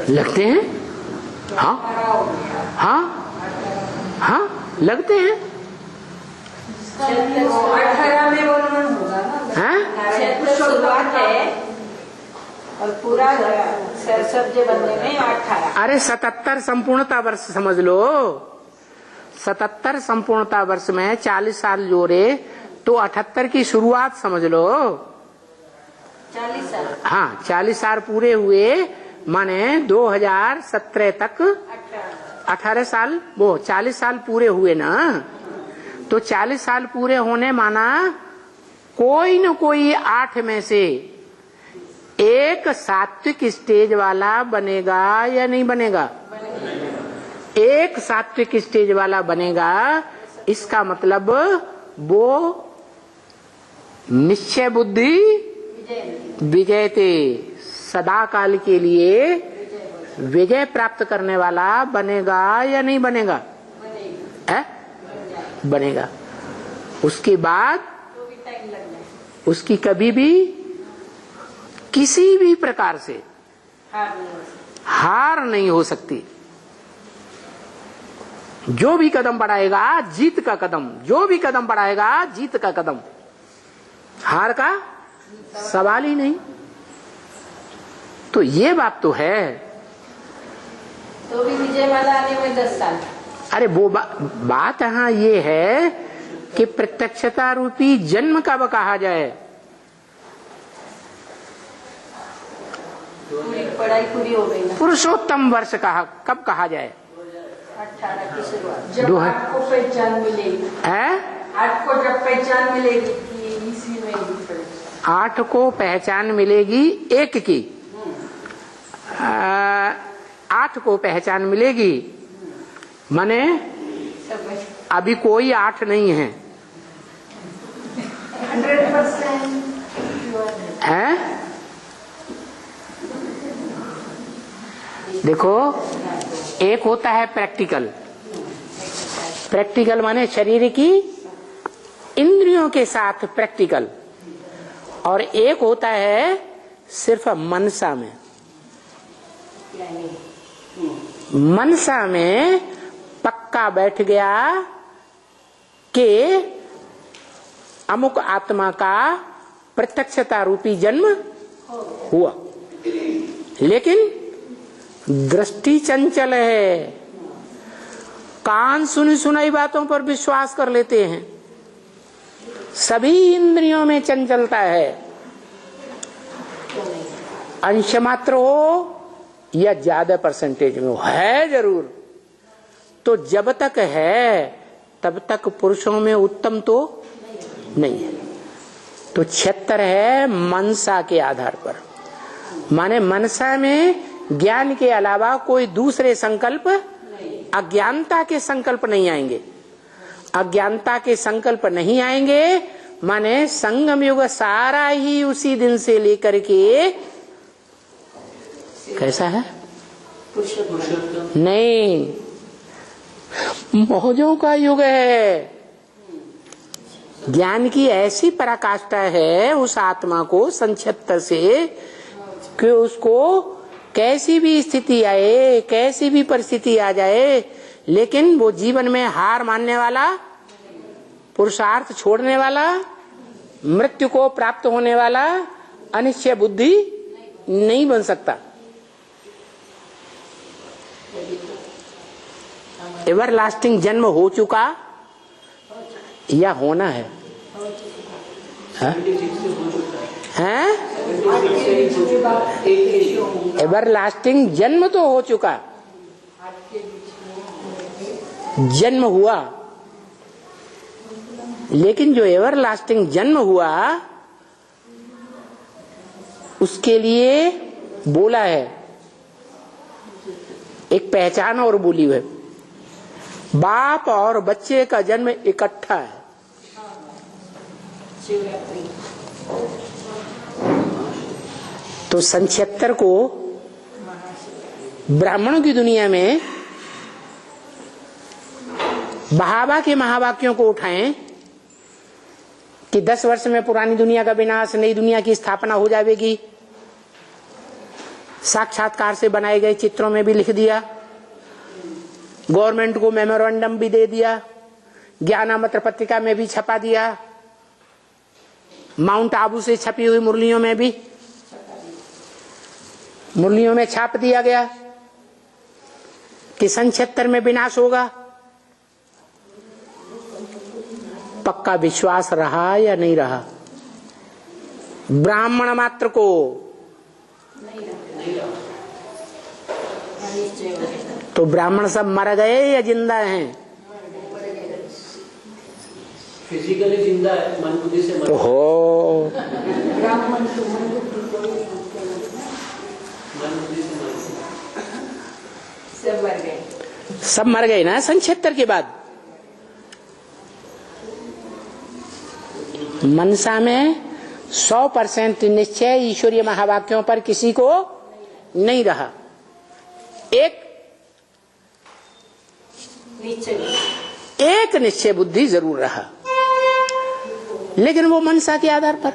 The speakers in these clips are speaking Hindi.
लगते हैं। हाँ हाँ हाँ लगते हैं। 18 में वर्णन होगा ना। हाँ शुरुआत है और पूरा सरसब्ज बनने में 18। अरे 77 संपूर्णता वर्ष समझ लो। 77 संपूर्णता वर्ष में 40 साल जोड़े तो 78 की शुरुआत समझ लो। 40 साल। हाँ 40 साल पूरे हुए माने 2017 तक 18 साल, वो 40 साल पूरे हुए ना। तो 40 साल पूरे होने माना कोई न कोई 8 में से एक सात्विक स्टेज वाला बनेगा या नहीं बनेगा? एक सात्विक स्टेज वाला बनेगा। इसका मतलब वो निश्चय बुद्धि विजयते, सदा काल के लिए विजय प्राप्त करने वाला बनेगा या नहीं बनेगा? बनेगा। उसके बाद उसकी कभी भी किसी भी प्रकार से हार नहीं हो सकती। जो भी कदम बढ़ाएगा जीत का कदम, जो भी कदम बढ़ाएगा जीत का कदम, हार का सवाल ही नहीं। तो ये बात तो है। तो भी विजय माला आने में 10 साल। अरे वो बात यहाँ ये है कि प्रत्यक्षता रूपी जन्म कब कहा जाए? पूरी पढ़ाई पूरी हो गई ना। पुरुषोत्तम वर्ष कब कहा जाए? 18 की शुरुआत, जब आपको पहचान मिलेगी। 8 को जब पहचान मिलेगी कि इसी में 8 को पहचान मिलेगी एक की, 8 को पहचान मिलेगी माने अभी कोई 8 नहीं है। 100% है। देखो एक होता है प्रैक्टिकल, प्रैक्टिकल माने शरीर की इंद्रियों के साथ प्रैक्टिकल, और एक होता है सिर्फ मनसा में। मनसा में पक्का बैठ गया कि अमुक आत्मा का प्रत्यक्षता रूपी जन्म हुआ, लेकिन दृष्टि चंचल है। कान सुनी सुनाई बातों पर विश्वास कर लेते हैं। सभी इंद्रियों में चंचलता है। अंश मात्र हो या ज्यादा परसेंटेज में हो, है जरूर। तो जब तक है तब तक पुरुषों में उत्तम तो नहीं है। तो 76 है मनसा के आधार पर, माने मनसा में ज्ञान के अलावा कोई दूसरे संकल्प, अज्ञानता के संकल्प नहीं आएंगे। अज्ञानता के संकल्प नहीं आएंगे माने संगम युग सारा ही उसी दिन से लेकर के कैसा है? नहीं, मौजों का युग है। ज्ञान की ऐसी पराकाष्ठा है उस आत्मा को संक्षिप्त से कि उसको कैसी भी स्थिति आए, कैसी भी परिस्थिति आ जाए, लेकिन वो जीवन में हार मानने वाला, पुरुषार्थ छोड़ने वाला, मृत्यु को प्राप्त होने वाला अनिश्चय बुद्धि नहीं बन सकता। एवरलास्टिंग जन्म हो चुका या होना है? हैं? एवरलास्टिंग जन्म तो हो चुका, जन्म हुआ, लेकिन जो एवरलास्टिंग जन्म हुआ उसके लिए बोला है, एक पहचान और बोली है। बाप और बच्चे का जन्म इकट्ठा है। तो सन 76 को ब्राह्मणों की दुनिया में बहावा के महावाक्यों को उठाएं कि 10 वर्ष में पुरानी दुनिया का विनाश, नई दुनिया की स्थापना हो जाएगी। साक्षात्कार से बनाए गए चित्रों में भी लिख दिया, गवर्नमेंट को मेमोरेंडम भी दे दिया, ज्ञानामृत पत्रिका में भी छपा दिया, माउंट आबू से छपी हुई मुरलियों में भी, मुरलियों में छाप दिया गया कि सन 76 में विनाश होगा। पक्का विश्वास रहा या नहीं रहा? ब्राह्मण मात्र को तो ब्राह्मण सब मर गए या जिंदा हैं? फिजिकली जिंदा है, मन बुद्धि से मर तो हो ब्राह्मण तो मन बुद्धि से मर सब मर गए। सब मर गए ना सन 76 के बाद। मनसा में 100% निश्चय ईश्वरीय महावाक्यों पर किसी को नहीं रहा। एक निश्चय बुद्धि जरूर रहा, लेकिन वो मनसा के आधार पर,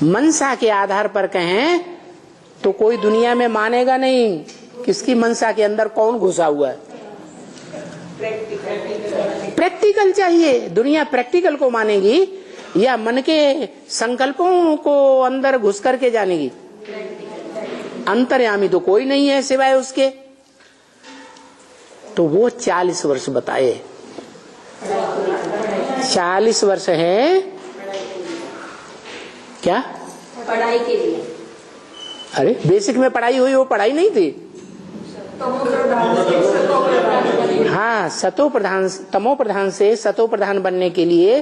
मनसा के आधार पर कहें तो कोई दुनिया में मानेगा नहीं किसकी मनसा के अंदर कौन घुसा हुआ है। प्रैक्टिकल चाहिए, दुनिया प्रैक्टिकल को मानेगी या मन के संकल्पों को अंदर घुस करके जानेगी? अंतर्यामी तो कोई नहीं है सिवाय उसके। तो वो 40 वर्ष बताए, 40 वर्ष है क्या? पढ़ाई के लिए। अरे बेसिक में पढ़ाई हुई, वो पढ़ाई नहीं थी। हाँ, सतो प्रधान, तमो प्रधान से सतो प्रधान बनने के लिए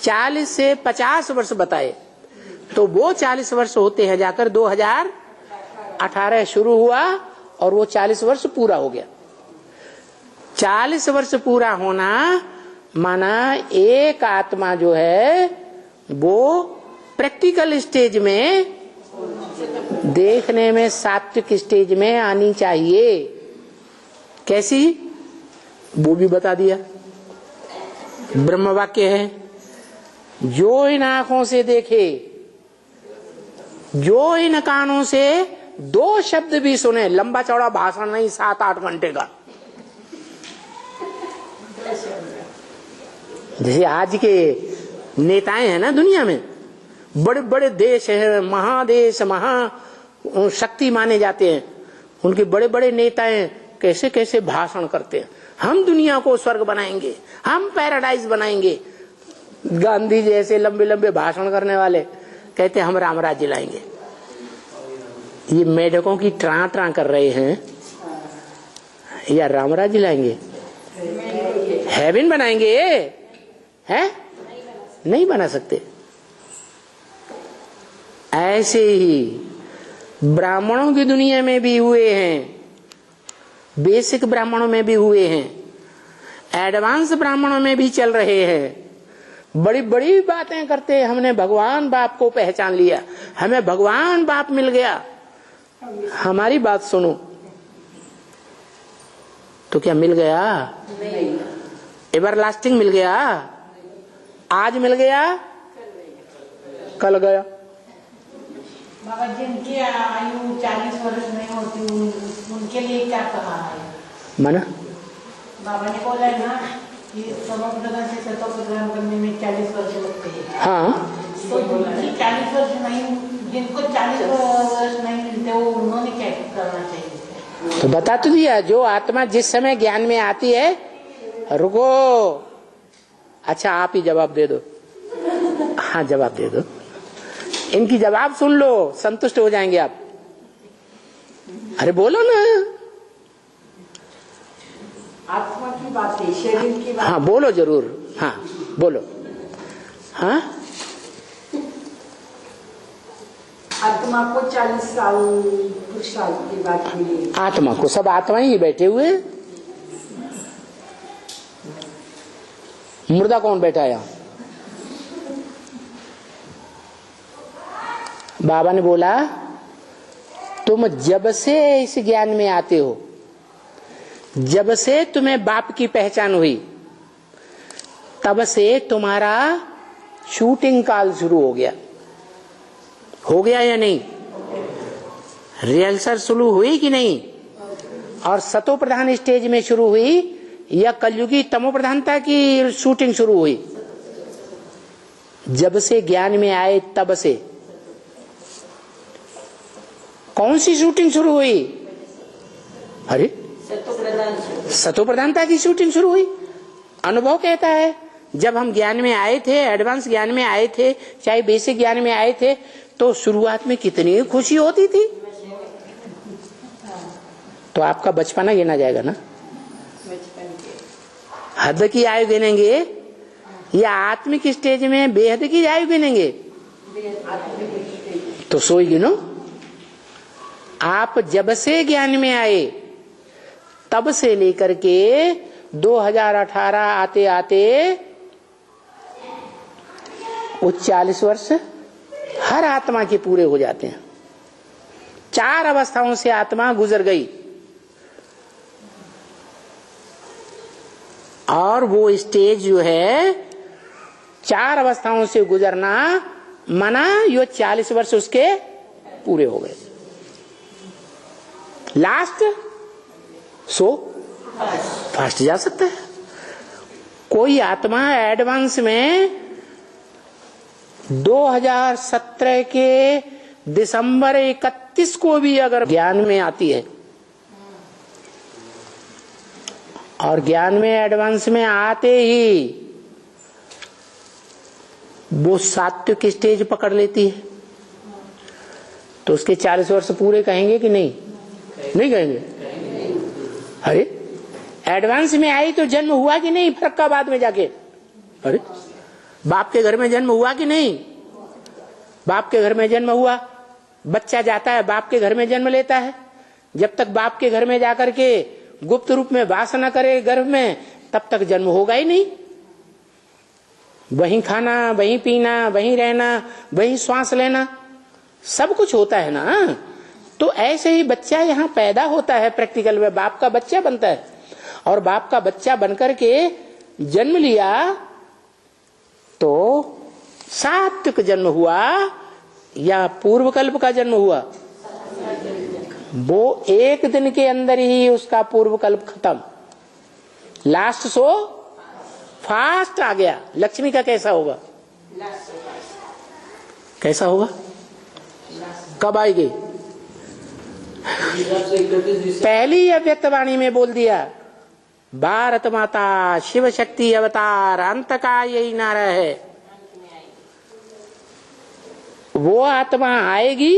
40 से 50 वर्ष बताए। तो वो 40 वर्ष होते हैं जाकर 2018 शुरू हुआ और वो 40 वर्ष पूरा हो गया। 40 वर्ष पूरा होना माना एक आत्मा जो है वो प्रैक्टिकल स्टेज में, देखने में सात्विक स्टेज में आनी चाहिए। कैसी? वो भी बता दिया। ब्रह्म वाक्य है, जो इन आंखों से देखे, जो इन कानों से 2 शब्द भी सुने, लंबा चौड़ा भाषण नहीं 7-8 घंटे का। जैसे आज के नेताएं हैं ना दुनिया में, बड़े बड़े देश हैं, महादेश, महा शक्ति माने जाते हैं, उनके बड़े बड़े नेताएं कैसे कैसे भाषण करते हैं। हम दुनिया को स्वर्ग बनाएंगे, हम पैराडाइज बनाएंगे। गांधी जैसे लंबे लंबे भाषण करने वाले कहते हम राम राज्य लाएंगे। ये मेढकों की ट्रा कर रहे हैं या राम राज्य लाएंगे? हेवन बनाएंगे हैं? नहीं बना सकते। ऐसे ही ब्राह्मणों की दुनिया में भी हुए हैं, बेसिक ब्राह्मणों में भी हुए हैं, एडवांस ब्राह्मणों में भी चल रहे हैं। बड़ी बड़ी बातें करते हैं, हमने भगवान बाप को पहचान लिया, हमें भगवान बाप मिल गया। हमारी बात सुनो, तो क्या मिल गया? नहीं। एवरलास्टिंग मिल गया? आज मिल गया, कल गया। बाबा जिनकी आयु 40 वर्ष नहीं होती उनके लिए क्या कहा है? माना बाबा ने बोला है ना कि समप्रदान से सतोप्रदान करने में 40 वर्ष लगते हैं। हाँ, तो जिनकी 40 वर्ष नहीं, जिनको 40 वर्ष नहीं मिलते, वो उन्होंने क्या करना चाहिए? तो बता तो दिया, जो आत्मा जिस समय ज्ञान में आती है, रुको, अच्छा आप ही जवाब दे दो। हाँ जवाब दे दो, इनकी जवाब सुन लो, संतुष्ट हो जाएंगे आप। अरे बोलो ना। आत्मा की बात है, शरीर की बात। हाँ बोलो जरूर, हाँ बोलो। हाँ, आत्मा को 40 साल पुरुषार्थ की बात मिली। आत्मा को, सब आत्मा ही बैठे हुए, मुर्दा कौन बैठा है यहाँ? बाबा ने बोला तुम जब से इस ज्ञान में आते हो, जब से तुम्हें बाप की पहचान हुई, तब से तुम्हारा शूटिंग काल शुरू हो गया। हो गया या नहीं? रिहर्सल शुरू हुई कि नहीं? और सतो प्रधान स्टेज में शुरू हुई या कलयुगी तमो प्रधानता की शूटिंग शुरू हुई? जब से ज्ञान में आए तब से कौन सी शूटिंग शुरू हुई? अरे सतो प्रधानता की शूटिंग शुरू हुई। अनुभव कहता है जब हम ज्ञान में आए थे, एडवांस ज्ञान में आए थे, चाहे बेसिक ज्ञान में आए थे, तो शुरुआत में कितनी खुशी होती थी। तो आपका बचपना गिना जाएगा ना? हद की आयु गिनेंगे या आत्मिक स्टेज में बेहद की आयु गिनेंगे? तो सोई गिनो। आप जब से ज्ञान में आए तब से लेकर के 2018 आते आते वो 40 वर्ष हर आत्मा के पूरे हो जाते हैं। 4 अवस्थाओं से आत्मा गुजर गई और वो स्टेज जो है 4 अवस्थाओं से गुजरना माना यो 40 वर्ष उसके पूरे हो गए। लास्ट सो फास्ट जा सकता है। कोई आत्मा एडवांस में 2017 के दिसंबर 31 को भी अगर ज्ञान में आती है और ज्ञान में एडवांस में आते ही वो सात्विक स्टेज पकड़ लेती है, तो उसके 40 वर्ष पूरे कहेंगे कि नहीं? नहीं कहेंगे। अरे एडवांस में आई तो जन्म हुआ कि नहीं फरक्काबाद में जाके? अरे बाप के घर में जन्म हुआ कि नहीं? बाप के घर में जन्म हुआ। बच्चा जाता है बाप के घर में जन्म लेता है। जब तक बाप के घर में जाकर के गुप्त रूप में वास न करे गर्भ में, तब तक जन्म होगा ही नहीं। वहीं खाना, वहीं पीना, वहीं रहना, वहीं श्वास लेना, सब कुछ होता है ना। तो ऐसे ही बच्चा यहाँ पैदा होता है, प्रैक्टिकल में बाप का बच्चा बनता है। और बाप का बच्चा बनकर के जन्म लिया तो सात्विक जन्म हुआ या पूर्व कल्प का जन्म हुआ? वो एक दिन के अंदर ही उसका पूर्व कल्प खत्म। लास्ट सो फास्ट आ गया। लक्ष्मी का कैसा होगा? कैसा होगा? कब आएगी? पहली अव्यक्तवाणी में बोल दिया, भारत माता शिव शक्ति अवतार अंत का यही नारा है। वो आत्मा आएगी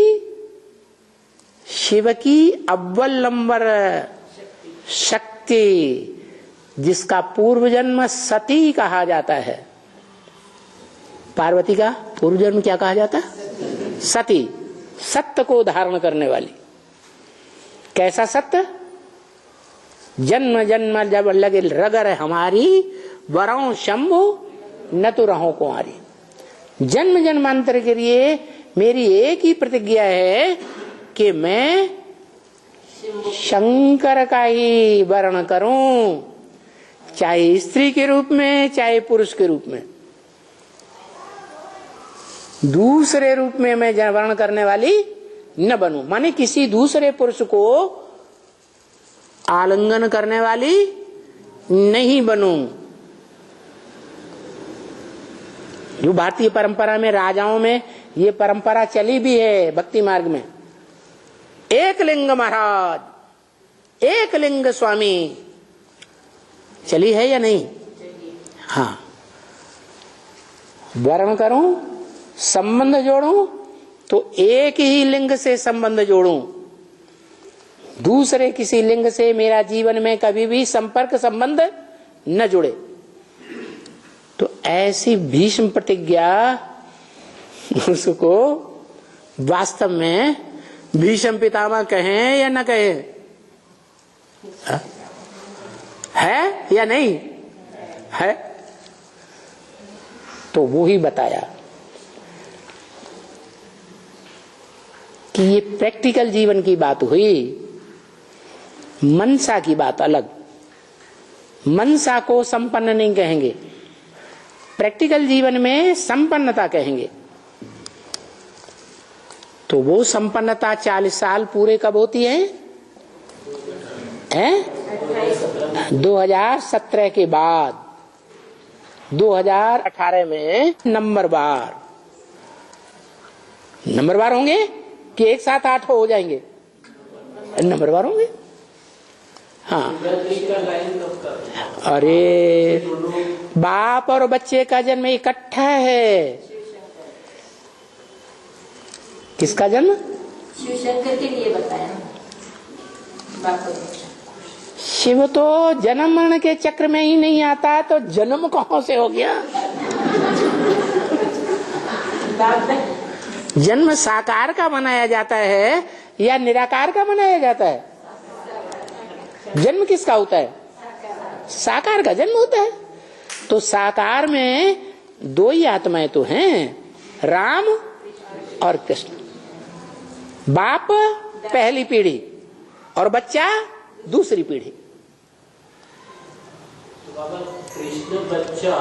शिव की अव्वल नंबर शक्ति, जिसका पूर्व जन्म सती कहा जाता है। पार्वती का पूर्व जन्म क्या कहा जाता है? सती, सत्य को धारण करने वाली। कैसा सत्य? जन्म जन्म जब लगे रगर हमारी, वरों शंभु न तो रहो कुंवारी। जन्म जन्मांतर के लिए मेरी एक ही प्रतिज्ञा है कि मैं शंकर का ही वर्ण करूं, चाहे स्त्री के रूप में चाहे पुरुष के रूप में। दूसरे रूप में मैं वर्ण करने वाली न बनूं, माने किसी दूसरे पुरुष को आलिंगन करने वाली नहीं बनूं। जो भारतीय परंपरा में, राजाओं में ये परंपरा चली भी है भक्ति मार्ग में। एक लिंग महाराज, एक लिंग स्वामी, चली है या नहीं? हाँ। वर्ण करूं, संबंध जोड़ूं तो एक ही लिंग से संबंध जोड़ूं, दूसरे किसी लिंग से मेरा जीवन में कभी भी संपर्क संबंध न जुड़े। तो ऐसी भीष्म प्रतिज्ञा उसको वास्तव में भीष्म पितामह कहें या न कहें? है या नहीं है? तो वो ही बताया कि ये प्रैक्टिकल जीवन की बात हुई, मनसा की बात अलग। मनसा को संपन्न नहीं कहेंगे, प्रैक्टिकल जीवन में संपन्नता कहेंगे। तो वो संपन्नता 40 साल पूरे कब होती है? 2017 के बाद। 2018 में नंबरवार होंगे कि एक साथ 8 हो जाएंगे? नंबरवार होंगे। हाँ, अरे बाप और बच्चे का जन्म इकट्ठा है। किसका जन्म? शिव शंकर के लिए बताया ना, बाप और बच्चा। शिव तो जन्म मरण के चक्र में ही नहीं आता, तो जन्म कहां से हो गया? जन्म साकार का मनाया जाता है या निराकार का मनाया जाता है? जन्म किसका होता है? साकार का जन्म होता है। तो साकार में 2 ही आत्माएं तो हैं, राम और कृष्ण। बाप पहली पीढ़ी और बच्चा दूसरी पीढ़ी। तो बाबा, कृष्ण बच्चा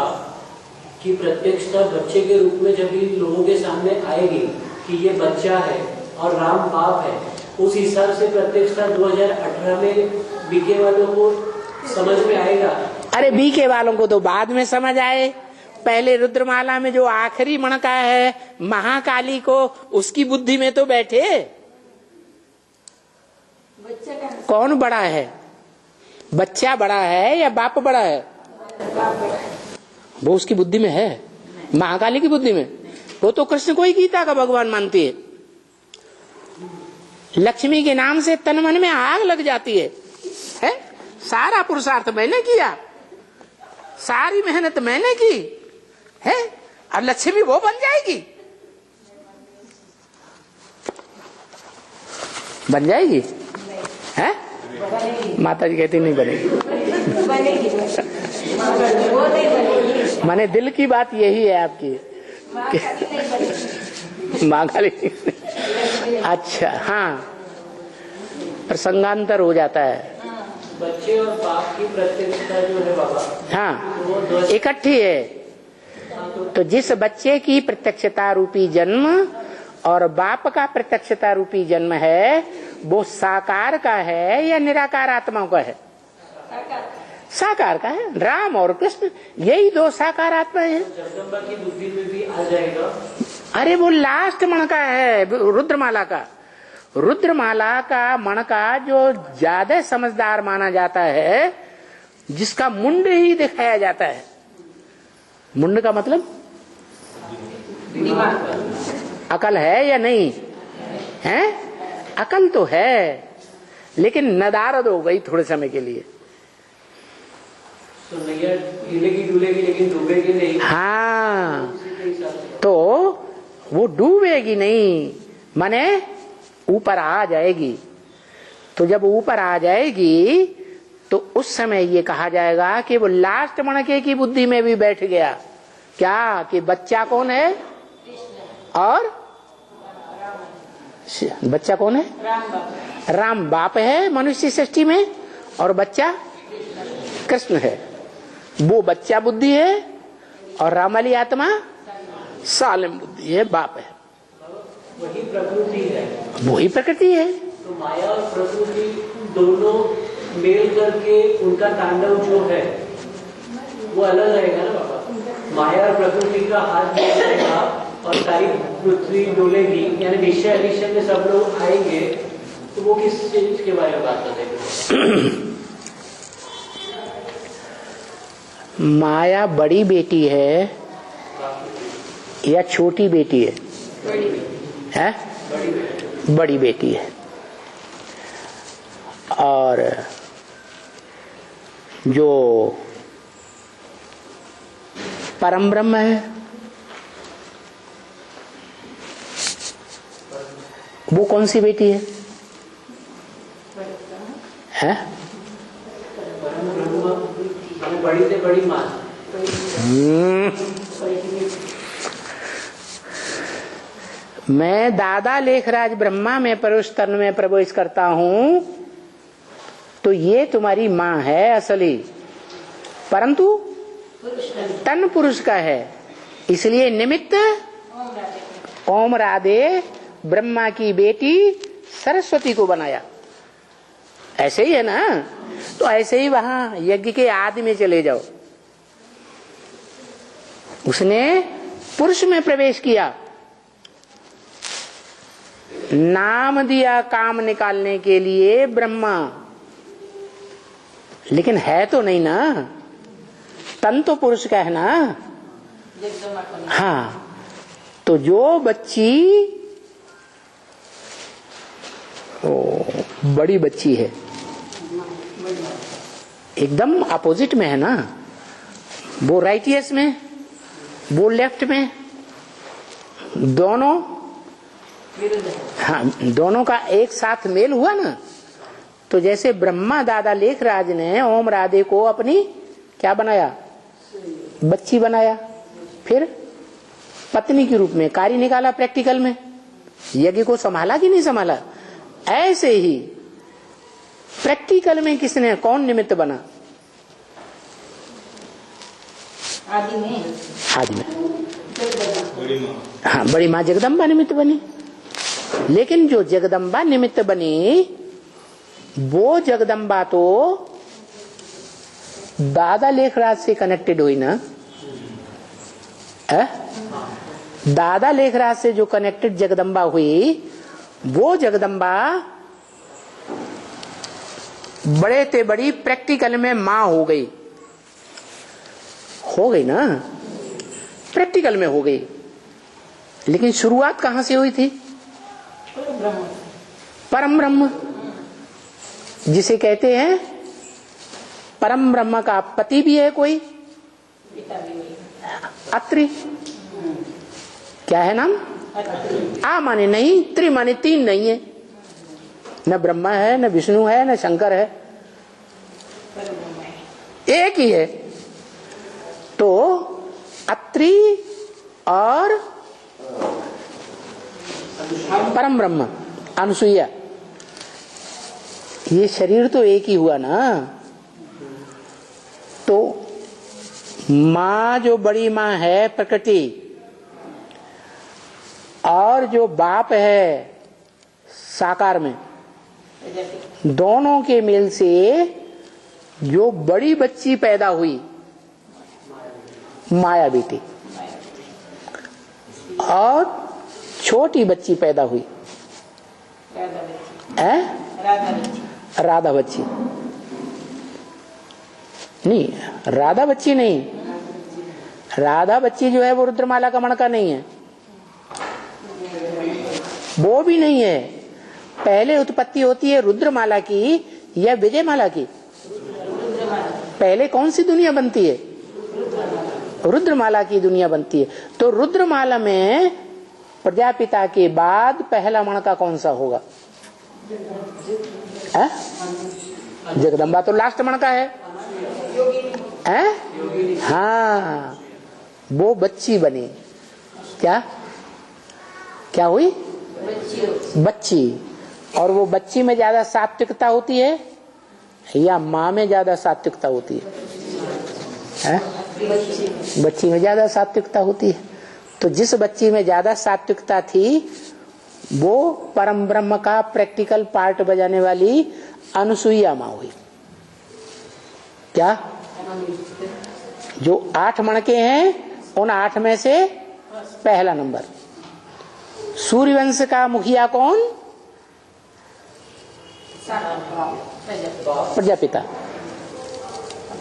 की प्रत्यक्षता बच्चे के रूप में जब लोगों के सामने आएगी कि ये बच्चा है और राम बाप है, उस हिसाब से प्रत्यक्षता 2018 में बीके वालों को समझ में आएगा। अरे बीके वालों को तो बाद में समझ आए। पहले रुद्रमाला में जो आखिरी मणका है महाकाली को, उसकी बुद्धि में तो बैठे। बच्चा का कौन बड़ा है? बच्चा बड़ा है या बाप बड़ा है? बाप बड़ा है। वो उसकी बुद्धि में है, महाकाली की बुद्धि में। वो तो कृष्ण को ही गीता का भगवान मानती है। लक्ष्मी के नाम से तन मन में आग लग जाती है? सारा पुरुषार्थ मैंने किया, सारी मेहनत मैंने की है, और लक्ष्मी वो बन जाएगी? बन जाएगी है? माता जी कहती नहीं बनेगी। माने दिल की बात यही है आपकी। माँ काली। अच्छा, हाँ, प्रसंगांतर हो जाता है। बच्चे और बाप की प्रत्यक्षता जो है बाबा, हाँ, इकट्ठी है। तो जिस बच्चे की प्रत्यक्षता रूपी जन्म और बाप का प्रत्यक्षता रूपी जन्म है, वो साकार का है या निराकार आत्माओं का है? साकार का है। राम और कृष्ण यही 2 साकार आत्माएं हैं। जगदम्बा की बुद्धि में भी आ जाएगा। अरे वो लास्ट मणका है रुद्रमाला का। रुद्रमाला का मणका जो ज्यादा समझदार माना जाता है, जिसका मुंड ही दिखाया जाता है। मुंड का मतलब अकल है या नहीं है? अकल तो है, लेकिन नदारद हो गई थोड़े समय के लिए। तो नैया हिलेगी डुलेगी लेकिन डूबेगी नहीं। हाँ, तो वो डूबेगी नहीं, माने ऊपर आ जाएगी। तो जब ऊपर आ जाएगी तो उस समय ये कहा जाएगा कि वो लास्ट मणके की बुद्धि में भी बैठ गया। क्या कि बच्चा कौन है? और बच्चा कौन है? राम बाप है मनुष्य सृष्टि में, और बच्चा कृष्ण है। वो बच्चा बुद्धि है और राम वाली आत्मा सालिम बुद्धि है, बाप है। वही प्रकृति है। वही प्रकृति है। तो माया और प्रकृति दोनों मेल करके उनका तांडव जो है वो अलग रहेगा ना बाबा। माया और प्रकृति का हाथ रहेगा और सारी पृथ्वी डोलेगी, यानी निश्चय अनिश्चय में सब लोग आएंगे, तो वो किस चीज के बारे में बात करेंगे? माया बड़ी बेटी है या छोटी बेटी है? है? बड़ी बेटी है। और जो परम ब्रह्म है वो कौन सी बेटी है? है? बड़ी से बड़ी मां। मैं दादा लेखराज ब्रह्मा में परुष तन में प्रवेश करता हूं, तो ये तुम्हारी मां है असली, परंतु तन पुरुष का है। इसलिए निमित्त ओम राधे ब्रह्मा की बेटी सरस्वती को बनाया। ऐसे ही है ना। तो ऐसे ही वहां यज्ञ के आदि में चले जाओ, उसने पुरुष में प्रवेश किया, नाम दिया काम निकालने के लिए ब्रह्मा, लेकिन है तो नहीं ना, तन तो पुरुष का है ना। हाँ, तो जो बच्ची बड़ी बच्ची है, एकदम अपोजिट में है ना, वो राइटियस में, वो लेफ्ट में, दोनों, हाँ, दोनों का एक साथ मेल हुआ ना। तो जैसे ब्रह्मा दादा लेखराज ने ओम राधे को अपनी क्या बनाया, बच्ची बनाया, फिर पत्नी के रूप में कार्य निकाला प्रैक्टिकल में, यज्ञ को संभाला कि नहीं संभाला। ऐसे ही प्रैक्टिकल में किसने, कौन निमित्त बना, आदि में हाँ, बड़ी माँ जगदम्बा निमित्त बनी। लेकिन जो जगदम्बा निमित्त बनी, वो जगदम्बा तो दादा लेखराज से कनेक्टेड हुई ना। दादा लेखराज से जो कनेक्टेड जगदम्बा हुई, वो जगदम्बा बड़े ते बड़ी प्रैक्टिकल में मां हो गई ना, प्रैक्टिकल में हो गई। लेकिन शुरुआत कहां से हुई थी, परम ब्रह्म जिसे कहते हैं। परम ब्रह्म का पति भी है कोई, अत्रि, क्या है नाम, आ माने नहीं, त्रि माने तीन नहीं है, न ब्रह्मा है, न विष्णु है, न शंकर है, एक ही है। तो अत्रि और परम ब्रह्म, अनुसुईया, ये शरीर तो एक ही हुआ ना। तो माँ जो बड़ी माँ है प्रकृति, और जो बाप है साकार में, दोनों के मेल से जो बड़ी बच्ची पैदा हुई, माया बेटी, और छोटी बच्ची पैदा हुई, राधा बच्ची नहीं, राधा बच्ची नहीं, राधा बच्ची जो है वो रुद्रमाला का मणका नहीं है, वो भी नहीं है। पहले उत्पत्ति होती है रुद्रमाला की या विजयमाला की, पहले कौन सी दुनिया बनती है, रुद्रमाला की दुनिया बनती है। तो रुद्रमाला में प्रजापिता के बाद पहला मणका कौन सा होगा, जगदम्बा तो लास्ट मणका है, हाँ, वो बच्ची बनी, क्या हुई, बच्ची। और वो बच्ची में ज्यादा सात्विकता होती है या माँ में ज्यादा सात्विकता होती है? बच्ची में ज्यादा सात्विकता होती है। तो जिस बच्ची में ज्यादा सात्विकता थी, वो परम ब्रह्म का प्रैक्टिकल पार्ट बजाने वाली अनुसुईया माँ हुई। क्या जो 8 मणके हैं, उन 8 में से पहला नंबर। सूर्यवंश का मुखिया कौन, प्रजापिता।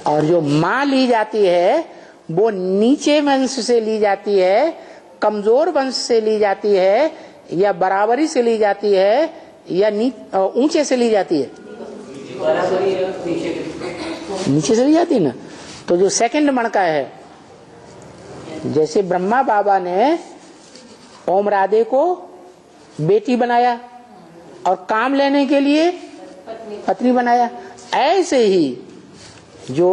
और जो माँ ली जाती है वो नीचे वंश से ली जाती है, कमजोर वंश से ली जाती है, या बराबरी से ली जाती है, या ऊंचे से ली जाती है, नीचे से ली जाती है ना। तो जो सेकंड मणका है, जैसे ब्रह्मा बाबा ने ओम राधे को बेटी बनाया और काम लेने के लिए पत्नी बनाया, ऐसे ही जो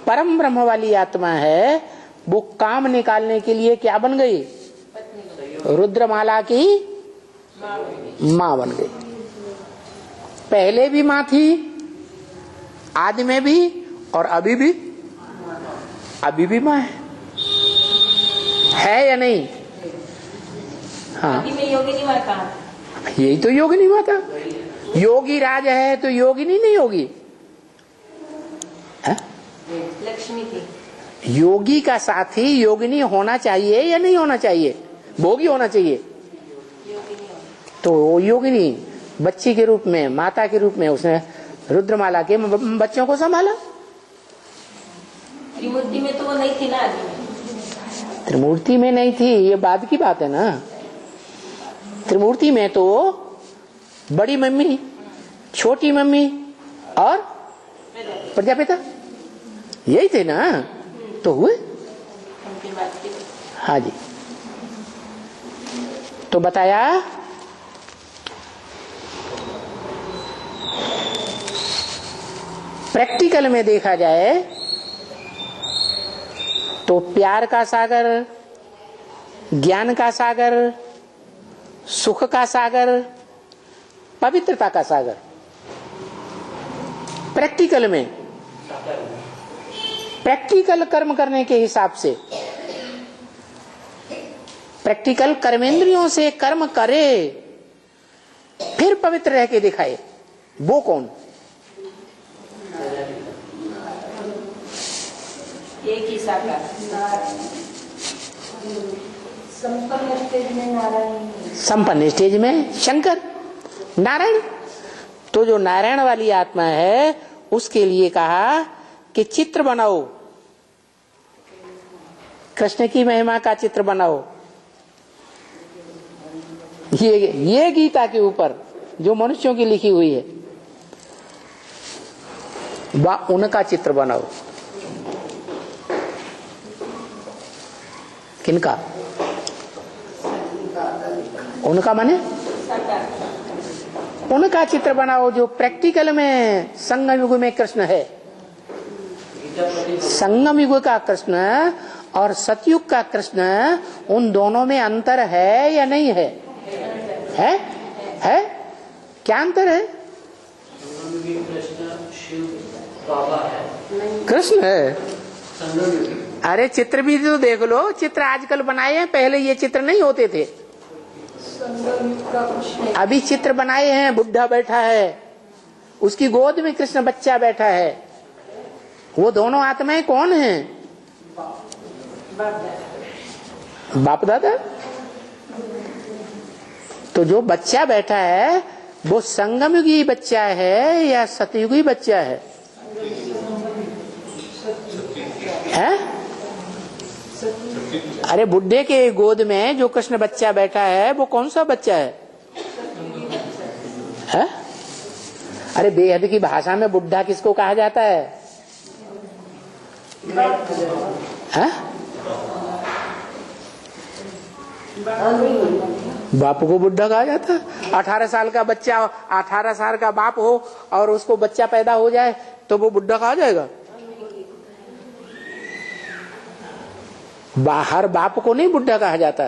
परम ब्रह्म वाली आत्मा है वो काम निकालने के लिए क्या बन गई, रुद्रमाला की माँ बन गई। पहले भी माँ थी, आदि में भी, और अभी भी माँ है या नहीं? हाँ आदि में योगिनी माता, यही तो योगिनी माता। योगी राज है तो योगिनी नहीं होगी? है? लक्ष्मी थी। योगी का साथी योगिनी होना चाहिए या नहीं होना चाहिए? भोगी होना चाहिए। तो वो योगिनी बच्ची के रूप में, माता के रूप में उसने रुद्रमाला के बच्चों को संभाला। त्रिमूर्ति में तो वो नहीं थी ना आदि में। त्रिमूर्ति में नहीं थी, ये बाद की बात है ना। त्रिमूर्ति में तो बड़ी मम्मी, छोटी मम्मी और प्रजापिता यही थे ना, तो हुए। हाँ जी, तो बताया प्रैक्टिकल में देखा जाए तो प्यार का सागर, ज्ञान का सागर, सुख का सागर, पवित्रता का सागर प्रैक्टिकल में, प्रैक्टिकल कर्म करने के हिसाब से, प्रैक्टिकल कर्मेंद्रियों से कर्म करे फिर पवित्र रह के दिखाए, वो कौन? एक ही साकार। संपन्न स्टेज में नारायण, संपन्न स्टेज में शंकर, नारायण। तो जो नारायण वाली आत्मा है उसके लिए कहा कि चित्र बनाओ, कृष्ण की महिमा का चित्र बनाओ। ये गीता के ऊपर जो मनुष्यों की लिखी हुई है उनका चित्र बनाओ। किनका? उनका माने उनका चित्र बनाओ जो प्रैक्टिकल में संगम युग में कृष्ण है। संगम युग का कृष्ण और सतयुग का कृष्ण, उन दोनों में अंतर है या नहीं है? है? क्या अंतर है? कृष्ण शिव बाबा है, कृष्ण है। अरे चित्र भी तो देख लो, चित्र आजकल बनाए हैं, पहले ये चित्र नहीं होते थे। अभी चित्र बनाए हैं, बुढ़ा बैठा है, उसकी गोद में कृष्ण बच्चा बैठा है। वो दोनों आत्माएं कौन हैं? बाप दादा। तो जो बच्चा बैठा है वो संगमयुगी बच्चा है या सतयुगी बच्चा है? अरे बुढ़े के गोद में जो कृष्ण बच्चा बैठा है वो कौन सा बच्चा है? अरे बेहद की भाषा में बुढ़ा किसको कहा जाता है? बाप को बुढ़ा कहा जाता है। 18 साल का बच्चा, 18 साल का बाप हो और उसको बच्चा पैदा हो जाए तो वो बुढ़ा कहा जाएगा? बाहर बाप को नहीं बुढ़ा कहा जाता,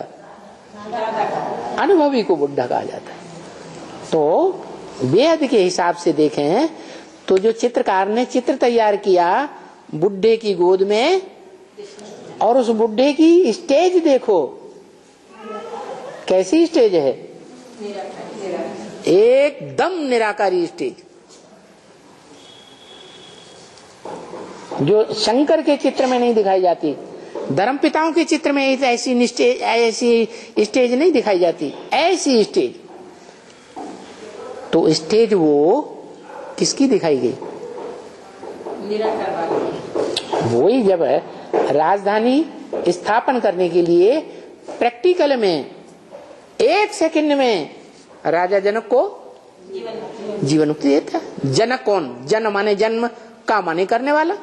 अनुभवी को बुढ़ा कहा जाता है। तो वेद के हिसाब से देखें तो जो चित्रकार ने चित्र तैयार किया बुढ़े की गोद में, और उस बुढ़े की स्टेज देखो कैसी स्टेज है, एकदम निराकारी स्टेज। जो शंकर के चित्र में नहीं दिखाई जाती, धर्म पिताओं के चित्र में ऐसी स्टेज नहीं दिखाई जाती, ऐसी स्टेज। तो स्टेज वो किसकी दिखाई गई? वही जब राजधानी स्थापन करने के लिए प्रैक्टिकल में 1 सेकंड में राजा जनक को जीवन मुक्ति देता। जनक कौन? जन माने जन्म, का माने करने वाला।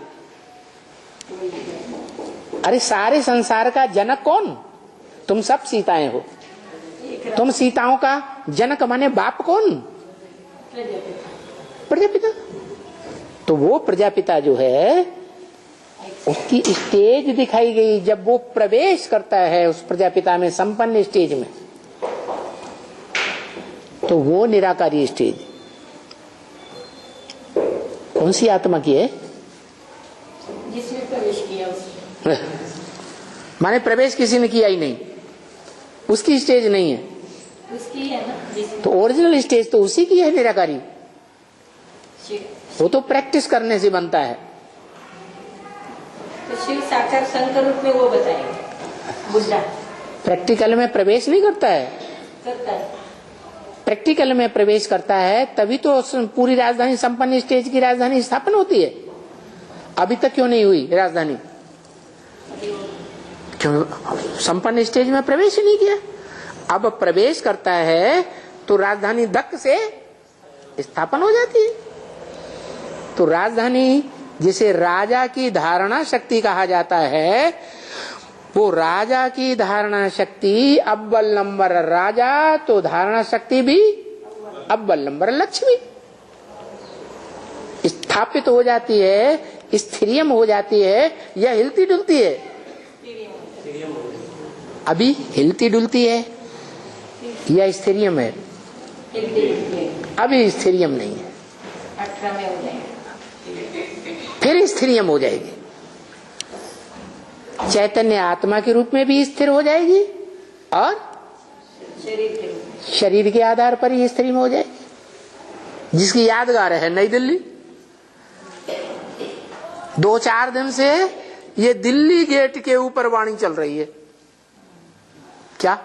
अरे सारे संसार का जनक कौन? तुम सब सीताएं हो। तुम सीताओं का जनक माने बाप कौन? प्रजापिता। तो वो प्रजापिता जो है उसकी स्टेज दिखाई गई जब वो प्रवेश करता है उस प्रजापिता में, संपन्न स्टेज में। तो वो निराकारी स्टेज कौन सी आत्मा की है? जिसने प्रवेश किया उसने। माने प्रवेश किसी ने किया ही नहीं, उसकी स्टेज नहीं है। उसकी है ना जिसमें तो ओरिजिनल स्टेज तो उसी की है निराकारी। शिव वो तो प्रैक्टिस करने से बनता है। तो शिव साकार शंकर रूप में वो बताएंगे बुद्धा प्रैक्टिकल में प्रवेश नहीं करता है। करता है। प्रैक्टिकल में प्रवेश करता है तभी तो पूरी राजधानी संपन्न स्टेज की राजधानी स्थापन होती है। अभी तक क्यों नहीं हुई राजधानी? क्यों? संपन्न स्टेज में प्रवेश ही नहीं किया। अब प्रवेश करता है तो राजधानी धक्क से स्थापन हो जाती है। तो राजधानी जिसे राजा की धारणा शक्ति कहा जाता है, वो राजा की धारणा शक्ति अव्वल नंबर राजा, तो धारणा शक्ति भी अव्वल नंबर लक्ष्मी स्थापित हो जाती है, स्थिरियम हो जाती है या हिलती डुलती है? अभी हिलती डुलती है या स्थिरियम है? अभी स्थिरियम नहीं है, 18 में हो जाएगा। फिर स्थिरियम हो जाएगी। चैतन्य आत्मा के रूप में भी स्थिर हो जाएगी और शरीर के रूप में। शरीर के आधार पर ही स्थिर हो जाएगी। जिसकी यादगार है नई दिल्ली, 2-4 दिन से ये दिल्ली गेट के ऊपर वाणी चल रही है। क्या